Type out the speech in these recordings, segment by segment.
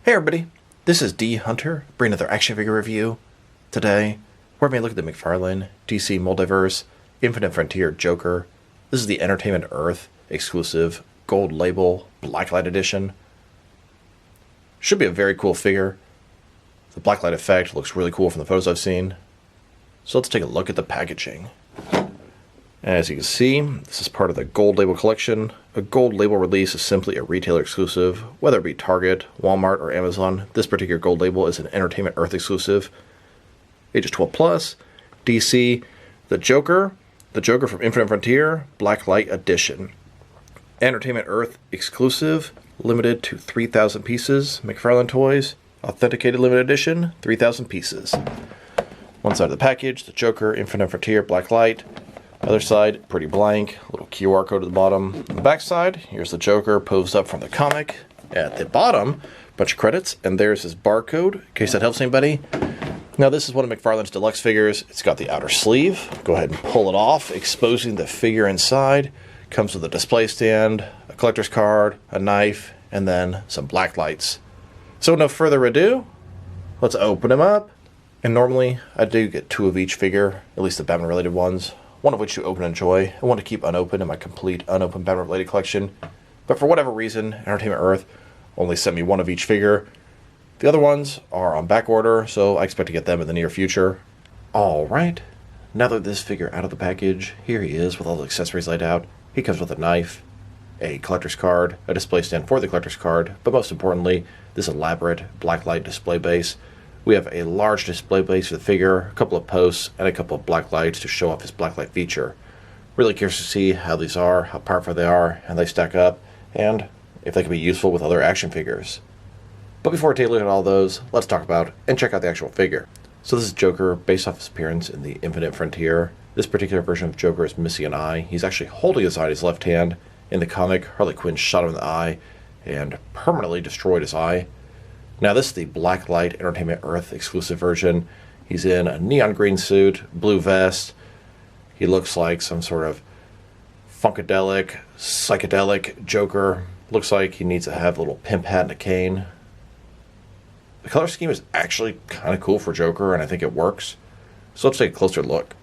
Hey everybody, this is D Hunter, bringing another action figure review. Today, we're going to look at the McFarlane DC Multiverse Infinite Frontier Joker. This is the Entertainment Earth exclusive gold label Blacklight edition. Should be a very cool figure. The Blacklight effect looks really cool from the photos I've seen. So let's take a look at the packaging. As you can see, this is part of the gold label collection. A gold label release is simply a retailer exclusive, whether it be Target, Walmart, or Amazon. This particular gold label is an Entertainment Earth exclusive. Ages 12 plus. DC, the Joker from Infinite Frontier, Blacklight edition. Entertainment Earth exclusive, limited to 3,000 pieces. McFarlane Toys, authenticated limited edition, 3,000 pieces. One side of the package, the Joker, Infinite Frontier, Blacklight. Other side, pretty blank, little QR code at the bottom. On the back side, here's the Joker posed up from the comic. At the bottom, a bunch of credits, and there's his barcode, in case that helps anybody. Now this is one of McFarlane's deluxe figures. It's got the outer sleeve. Go ahead and pull it off, exposing the figure inside. Comes with a display stand, a collector's card, a knife, and then some black lights. So no further ado, let's open him up. And normally, I do get 2 of each figure, at least the Batman-related ones. One of which you open and enjoy, and one to keep unopened in my complete unopened Batman-related collection. But for whatever reason, Entertainment Earth only sent me 1 of each figure. The other ones are on back order, so I expect to get them in the near future. Alright, now that this figure out of the package, here he is with all the accessories laid out. He comes with a knife, a collector's card, a display stand for the collector's card, but most importantly, this elaborate blacklight display base. We have a large display base for the figure, a couple of posts, and a couple of black lights to show off his blacklight feature. Really curious to see how these are, how powerful they are, and they stack up, and if they can be useful with other action figures. But before we take a look at all those, let's talk about and check out the actual figure. So this is Joker, based off his appearance in the Infinite Frontier. This particular version of Joker is missing an eye. He's actually holding his eye in his left hand. In the comic, Harley Quinn shot him in the eye and permanently destroyed his eye. Now this is the Blacklight Entertainment Earth exclusive version. He's in a neon green suit, blue vest. He looks like some sort of funkadelic, psychedelic Joker. Looks like he needs to have a little pimp hat and a cane. The color scheme is actually kind of cool for Joker, and I think it works. So let's take a closer look.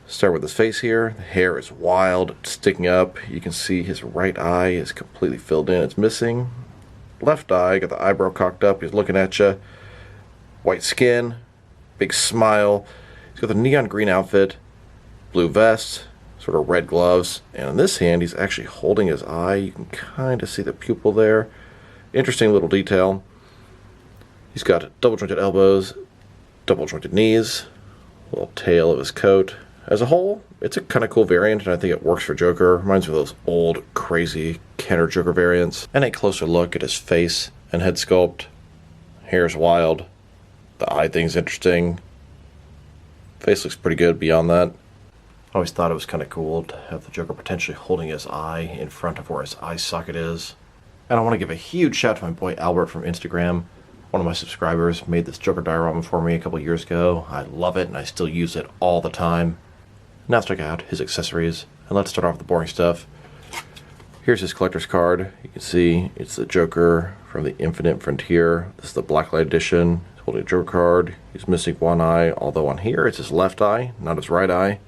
Start with his face here. The hair is wild, sticking up. You can see his right eye is completely filled in. It's missing. Left eye, got the eyebrow cocked up, he's looking at you. White skin, big smile. He's got the neon green outfit, blue vest, sort of red gloves, and in this hand he's actually holding his eye. You can kind of see the pupil there. Interesting little detail. He's got double jointed elbows, double jointed knees, little tail of his coat. As a whole, it's a kind of cool variant, and I think it works for Joker. Reminds me of those old, crazy Kenner Joker variants. And a closer look at his face and head sculpt. Hair's wild. The eye thing's interesting. Face looks pretty good beyond that. I always thought it was kind of cool to have the Joker potentially holding his eye in front of where his eye socket is. And I want to give a huge shout out to my boy Albert from Instagram. One of my subscribers made this Joker diorama for me a couple years ago. I love it, and I still use it all the time. Now let's check out his accessories, and let's start off with the boring stuff. Here's his collector's card. You can see it's the Joker from the Infinite Frontier. This is the Blacklight edition. He's holding a Joker card. He's missing one eye, although on here it's his left eye, not his right eye.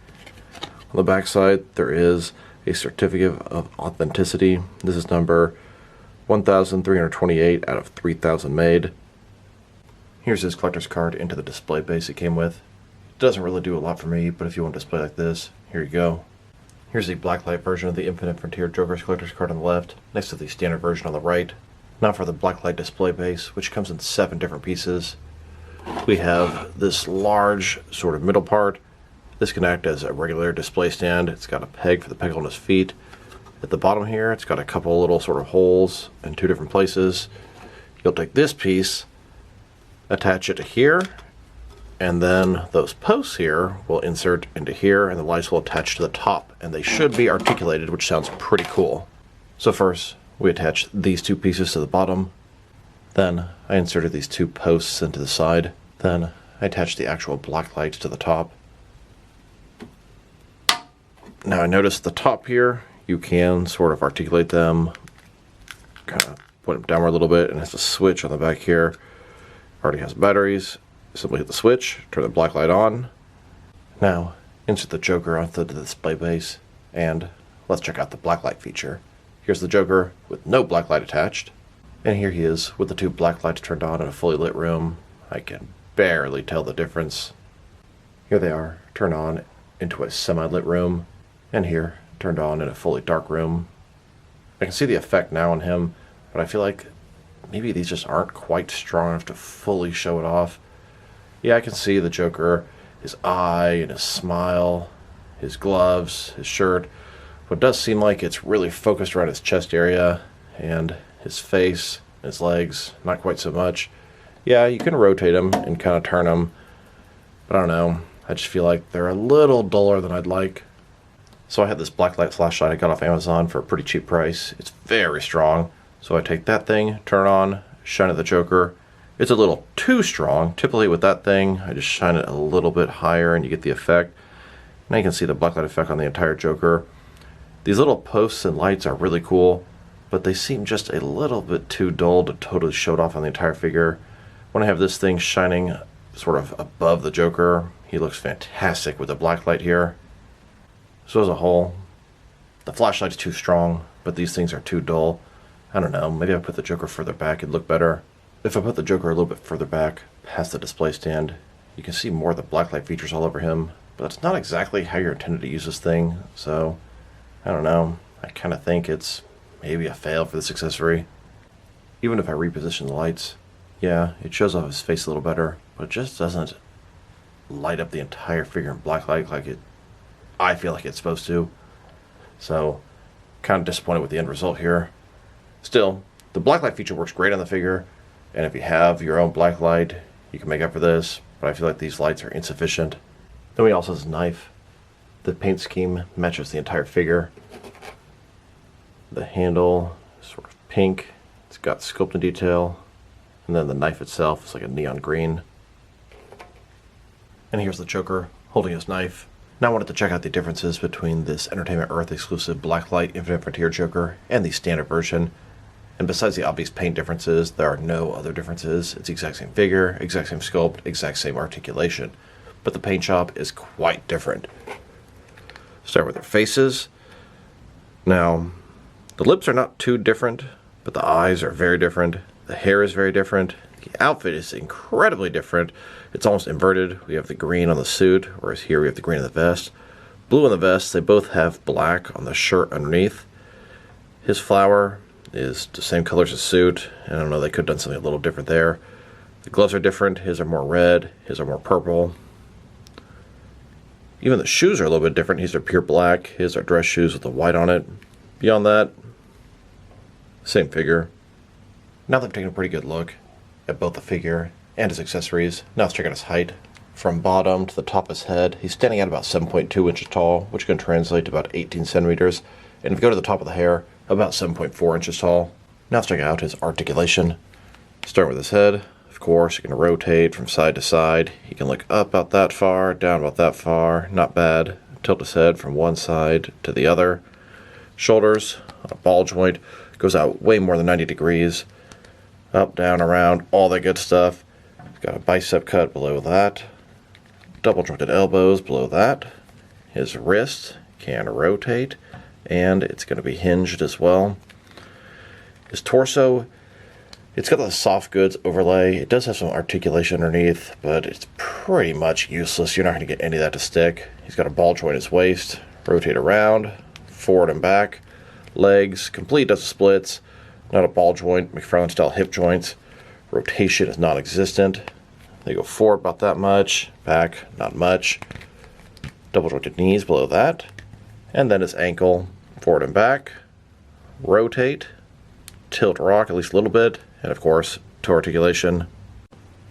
On the back side, there is a certificate of authenticity. This is number 1,328 out of 3,000 made. Here's his collector's card into the display base it came with. Doesn't really do a lot for me, but if you want to display like this, here you go. Here's the Blacklight version of the Infinite Frontier Joker's collector's card on the left, next to the standard version on the right. Now for the Blacklight display base, which comes in 7 different pieces. We have this large sort of middle part. This can act as a regular display stand. It's got a peg for the peg on his feet. At the bottom here, it's got a couple little sort of holes in 2 different places. You'll take this piece, attach it to here, and then those posts here will insert into here, and the lights will attach to the top, and they should be articulated, which sounds pretty cool. So first, we attach these 2 pieces to the bottom. Then I inserted these 2 posts into the side. Then I attached the actual black lights to the top. Now I noticed the top here, you can sort of articulate them, kind of point him downward a little bit, and has a switch on the back here. Already has batteries. Simply hit the switch, turn the blacklight on. Now, insert the Joker onto the display base, and let's check out the blacklight feature. Here's the Joker with no blacklight attached, and here he is with the two blacklights turned on in a fully lit room. I can barely tell the difference. Here they are, turned on into a semi-lit room, and here, turned on in a fully dark room. I can see the effect now on him, but I feel like maybe these just aren't quite strong enough to fully show it off. Yeah, I can see the Joker, his eye and his smile, his gloves, his shirt, but it does seem like it's really focused around his chest area, and his face, his legs, not quite so much. Yeah, you can rotate them and kind of turn them, but I don't know. I just feel like they're a little duller than I'd like. So I had this Blacklight flashlight I got off Amazon for a pretty cheap price. It's very strong. So I take that thing, turn it on, shine at the Joker. It's a little too strong. Typically with that thing, I just shine it a little bit higher and you get the effect. Now you can see the Blacklight effect on the entire Joker. These little posts and lights are really cool, but they seem just a little bit too dull to totally show it off on the entire figure. When I have this thing shining sort of above the Joker, he looks fantastic with the blacklight here. So as a whole, the flashlight's too strong, but these things are too dull. I don't know, maybe I put the Joker further back, it'd look better. If I put the Joker a little bit further back, past the display stand, you can see more of the blacklight features all over him, but that's not exactly how you're intended to use this thing, so I don't know. I kind of think it's maybe a fail for this accessory. Even if I reposition the lights, yeah, it shows off his face a little better, but it just doesn't light up the entire figure in blacklight like I feel like it's supposed to. So, kind of disappointed with the end result here. Still, the blacklight feature works great on the figure, and if you have your own blacklight, you can make up for this, but I feel like these lights are insufficient. Then we also have his knife. The paint scheme matches the entire figure. The handle is sort of pink. It's got sculpting detail, and then the knife itself is like a neon green. And here's the Joker holding his knife. Now I wanted to check out the differences between this Entertainment Earth exclusive Blacklight Infinite Frontier Joker and the standard version. And besides the obvious paint differences, there are no other differences. It's the exact same figure, exact same sculpt, exact same articulation. But the paint job is quite different. Start with their faces. Now, the lips are not too different, but the eyes are very different. The hair is very different. The outfit is incredibly different. It's almost inverted. We have the green on the suit, whereas here we have the green on the vest. Blue on the vest, they both have black on the shirt underneath. His flower is the same color as his suit. I don't know, they could have done something a little different there. The gloves are different. His are more red. His are more purple. Even the shoes are a little bit different. His are pure black. His are dress shoes with the white on it. Beyond that, same figure. Now that I've taken a pretty good look at both the figure and his accessories, now let's check out his height. From bottom to the top of his head, he's standing at about 7.2 inches tall, which can translate to about 18 centimeters. And if you go to the top of the hair, about 7.4 inches tall. Now let's check out his articulation. Starting with his head, of course, you can rotate from side to side. You can look up about that far, down about that far, not bad. Tilt his head from one side to the other. Shoulders on a ball joint, goes out way more than 90 degrees. Up, down, around, all that good stuff. He's got a bicep cut below that. Double jointed elbows below that. His wrist can rotate, and it's going to be hinged as well. His torso, it's got the soft goods overlay. It does have some articulation underneath, but it's pretty much useless. You're not going to get any of that to stick. He's got a ball joint at his waist. Rotate around, forward and back. Legs, complete does splits. Not a ball joint, McFarlane style hip joints. Rotation is non-existent. They go forward about that much, back not much. Double jointed knees below that. And then his ankle, forward and back. Rotate, tilt rock at least a little bit, and of course, toe articulation.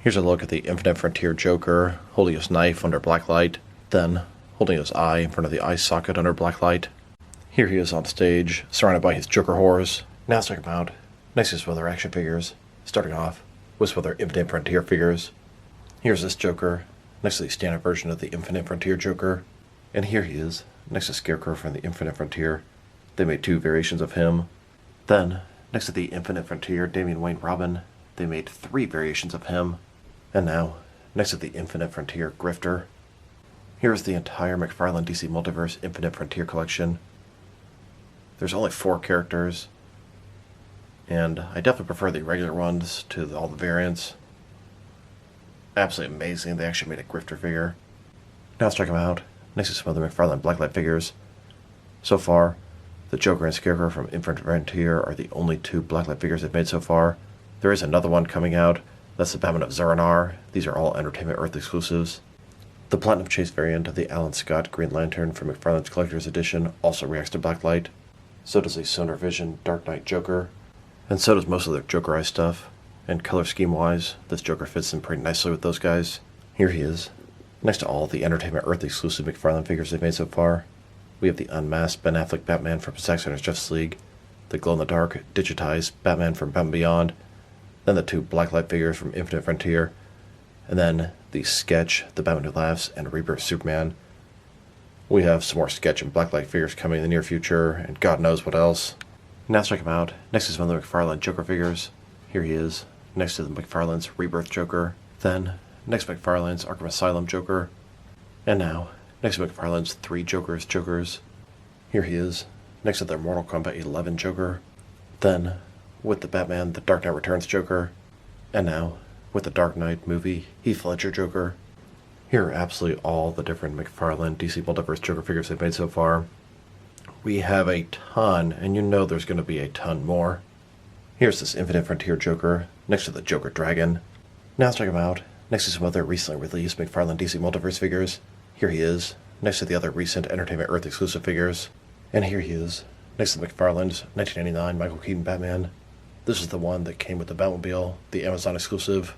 Here's a look at the Infinite Frontier Joker holding his knife under blacklight, then holding his eye in front of the eye socket under blacklight. Here he is on stage, surrounded by his Joker horrors. Now let's check him out next to his other action figures, starting off with some other Infinite Frontier figures. Here's this Joker next to the standard version of the Infinite Frontier Joker, and here he is next to Scarecrow from the Infinite Frontier. They made two variations of him. Then, next to the Infinite Frontier Damian Wayne Robin, they made 3 variations of him. And now, next to the Infinite Frontier Grifter, here's the entire McFarlane DC Multiverse Infinite Frontier collection. There's only 4 characters, and I definitely prefer the regular ones to all the variants. Absolutely amazing, they actually made a Grifter figure. Now let's check them out, next to some of the McFarlane Blacklight figures. So far, the Joker and Scarecrow from Infinite Frontier are the only 2 Blacklight figures they've made so far. There is another one coming out, that's the Batman of Zaranar. These are all Entertainment Earth exclusives. The Platinum Chase variant of the Alan Scott Green Lantern from McFarlane's Collector's Edition also reacts to Blacklight. So does the Sonar Vision Dark Knight Joker. And so does most of their Joker Eye stuff. And color scheme wise, this Joker fits in pretty nicely with those guys. Here he is. Next to all the Entertainment Earth exclusive McFarlane figures they've made so far, we have the unmasked Ben Affleck Batman from Zack Snyder's Justice League, the glow-in-the-dark, digitized Batman from Batman Beyond, then the 2 Blacklight figures from Infinite Frontier, and then the Sketch, the Batman Who Laughs, and Rebirth Superman. We have some more Sketch and Blacklight figures coming in the near future, and God knows what else. Now let's check him out. Next is one of the McFarlane Joker figures. Here he is, next to the McFarlane's Rebirth Joker. Then, next to McFarlane's Arkham Asylum Joker. And now, next to McFarlane's 3 Jokers. Here he is, next to their Mortal Kombat 11 Joker. Then, with the Batman The Dark Knight Returns Joker. And now, with the Dark Knight movie Heath Ledger Joker. Here are absolutely all the different McFarlane DC Multiverse Joker figures they've made so far. We have a ton, and you know there's going to be a ton more. Here's this Infinite Frontier Joker, next to the Joker Dragon. Now let's check him out, next to some other recently released McFarlane DC Multiverse figures. Here he is, next to the other recent Entertainment Earth exclusive figures. And here he is, next to McFarlane's 1999 Michael Keaton Batman. This is the one that came with the Batmobile, the Amazon exclusive.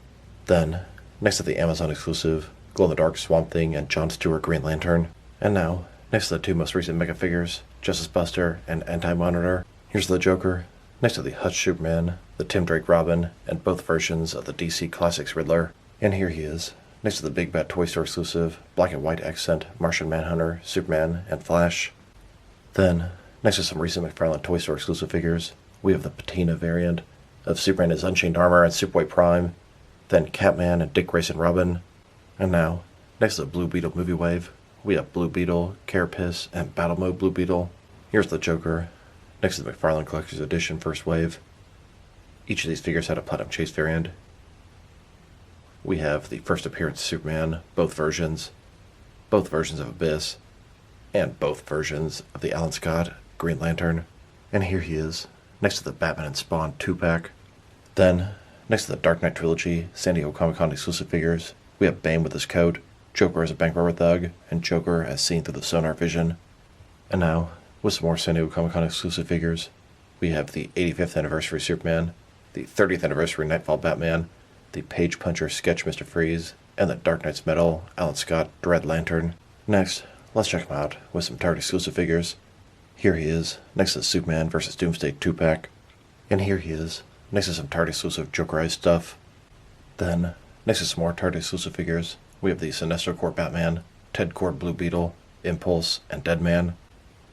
Then, next to the Amazon exclusive, glow-in-the-dark Swamp Thing and Jon Stewart Green Lantern. And now, next to the 2 most recent Mega figures, Justice Buster and Anti-Monitor. Here's the Joker, next to the Hutch Superman, the Tim Drake Robin, and both versions of the DC Classics Riddler. And here he is, next to the Big Bad Toy Store exclusive, black and white accent, Martian Manhunter, Superman, and Flash. Then, next to some recent McFarlane Toy Store exclusive figures, we have the Patina variant of Superman as Unchained Armor and Superboy Prime, then Catman and Dick Grayson Robin, and now, next to the Blue Beetle movie wave, we have Blue Beetle, Carapace, and Battle Mode Blue Beetle. Here's the Joker, next to the McFarlane Collector's Edition First Wave. Each of these figures had a Platinum Chase variant. We have the first appearance of Superman, both versions of Abyss, and both versions of the Alan Scott Green Lantern. And here he is, next to the Batman and Spawn 2-pack. Then, next to the Dark Knight Trilogy San Diego Comic-Con exclusive figures, we have Bane with his coat, Joker as a bank robber thug, and Joker as seen through the Sonar Vision. And now, with some more San Diego Comic-Con exclusive figures, we have the 85th Anniversary Superman, the 30th Anniversary Nightfall Batman, the Page Puncher Sketch Mr. Freeze, and the Dark Knight's Metal Alan Scott Dread Lantern. Next, let's check him out with some Target exclusive figures. Here he is, next to the Superman vs. Doomsday 2-pack. And here he is, next to some Target exclusive Joker Eye stuff. Then, next to some more Target exclusive figures, we have the Sinestro Corps Batman, Ted Kord Blue Beetle, Impulse, and Deadman.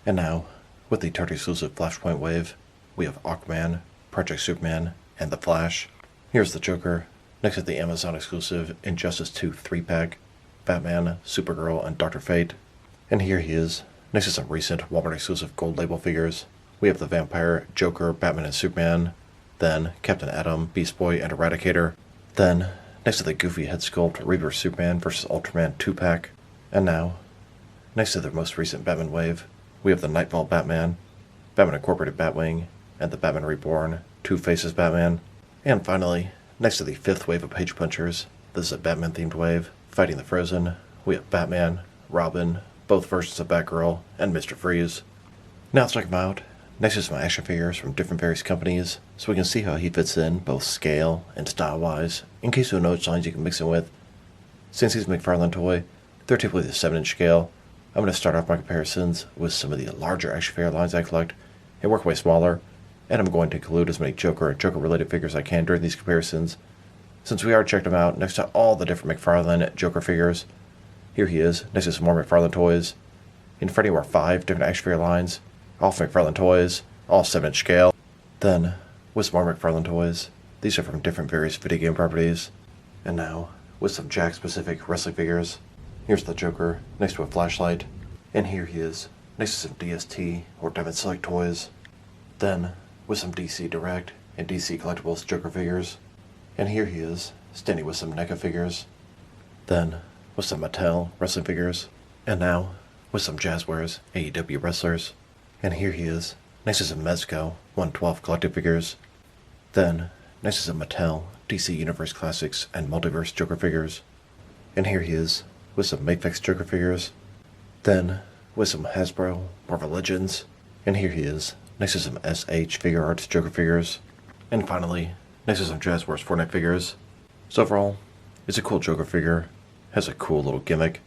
And now, with the Target exclusive Flashpoint Wave, we have Aquaman, Project Superman, and The Flash. Here's the Joker, next to the Amazon exclusive Injustice 2 3-pack, Batman, Supergirl, and Dr. Fate. And here he is, next to some recent Walmart exclusive Gold Label figures. We have the Vampire, Joker, Batman, and Superman. Then, Captain Atom, Beast Boy, and Eradicator. Then, next to the goofy head sculpt Rebirth Superman vs. Ultraman 2-pack. And now, next to the most recent Batman wave, we have the Nightfall Batman, Batman Incorporated Batwing, and the Batman Reborn, Two Faces Batman. And finally, next to the 5th wave of Page Punchers, this is a Batman-themed wave, fighting the Frozen, we have Batman, Robin, both versions of Batgirl, and Mr. Freeze. Now let's check him out, next to some action figures from different various companies, so we can see how he fits in, both scale and style-wise, in case you know which lines you can mix him with. Since he's a McFarlane toy, they're typically the 7-inch scale. I'm going to start off my comparisons with some of the larger action figure lines I collect, and work way smaller, and I'm going to include as many Joker and Joker-related figures I can during these comparisons. Since we already checked him out next to all the different McFarlane Joker figures, here he is, next to some more McFarlane toys. In front of you are 5 different action figure lines, all from McFarlane toys, all 7-inch scale. Then, with some more McFarlane toys. These are from different various video game properties. And now, with some Jack-specific wrestling figures. Here's the Joker next to a flashlight. And here he is, next to some DST or Diamond Select toys. Then, with some DC Direct and DC Collectibles Joker figures. And here he is, standing with some NECA figures. Then, with some Mattel wrestling figures. And now, with some Jazzwares AEW wrestlers. And here he is, next to some Mezco 112 collective figures. Then, next to some Mattel DC Universe Classics and Multiverse Joker figures. And here he is, with some Mafex Joker figures. Then, with some Hasbro Marvel Legends. And here he is, next to some SH Figure Arts Joker figures. And finally, next to some Jazzwares Fortnite figures. So overall, it's a cool Joker figure, has a cool little gimmick.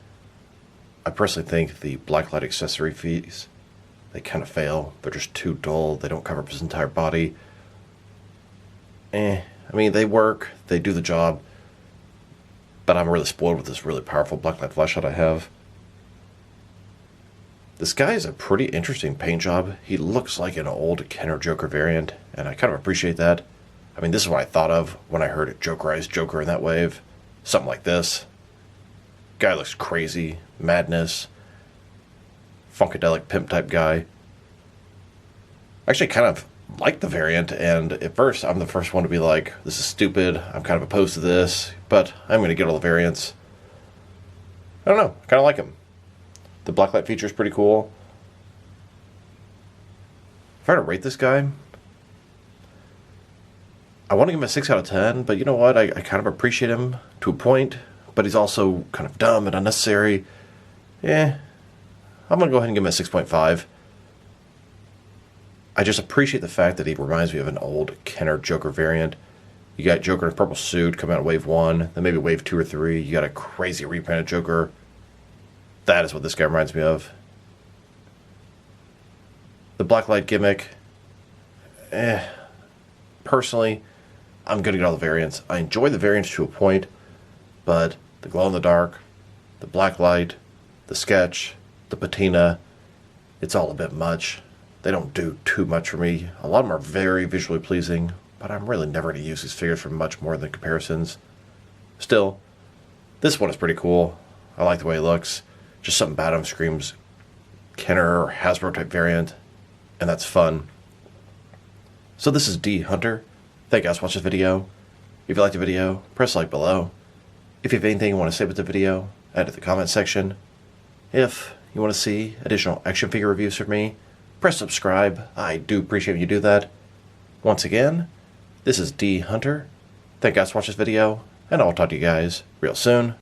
I personally think the Blacklight accessory fees, they kind of fail. They're just too dull. They don't cover up his entire body. I mean, they work. They do the job. But I'm really spoiled with this really powerful Blacklight flashlight I have. This guy is a pretty interesting paint job. He looks like an old Kenner Joker variant, and I kind of appreciate that. I mean, this is what I thought of when I heard Jokerized Joker in that wave. Something like this. Guy looks crazy. Madness. Funkadelic pimp type guy. Actually kind of like the variant, and at first I'm the first one to be like, this is stupid, I'm kind of opposed to this, but I'm going to get all the variants. I don't know, I kind of like him. The Blacklight feature is pretty cool. If I were to rate this guy, I want to give him a 6 out of 10, but you know what, I kind of appreciate him to a point, but he's also kind of dumb and unnecessary. I'm going to go ahead and give him a 6.5. I just appreciate the fact that he reminds me of an old Kenner Joker variant. You got Joker in a purple suit coming out of Wave 1, then maybe Wave 2 or 3. You got a crazy repainted Joker. That is what this guy reminds me of. The Blacklight gimmick, personally, I'm going to get all the variants. I enjoy the variants to a point, but the glow-in-the-dark, the Blacklight, the sketch, the patina, it's all a bit much. They don't do too much for me. A lot of them are very visually pleasing, but I'm really never going to use these figures for much more than comparisons. Still, this one is pretty cool. I like the way it looks. Just something about him screams Kenner or Hasbro type variant, and that's fun. So this is D Hunter. Thank you guys for watching this video. If you liked the video, press like below. If you have anything you want to say about the video, add it to the comment section. If you want to see additional action figure reviews from me, press subscribe. I do appreciate when you do that. Once again, this is D Hunter. Thank you guys for watching this video, and I'll talk to you guys real soon.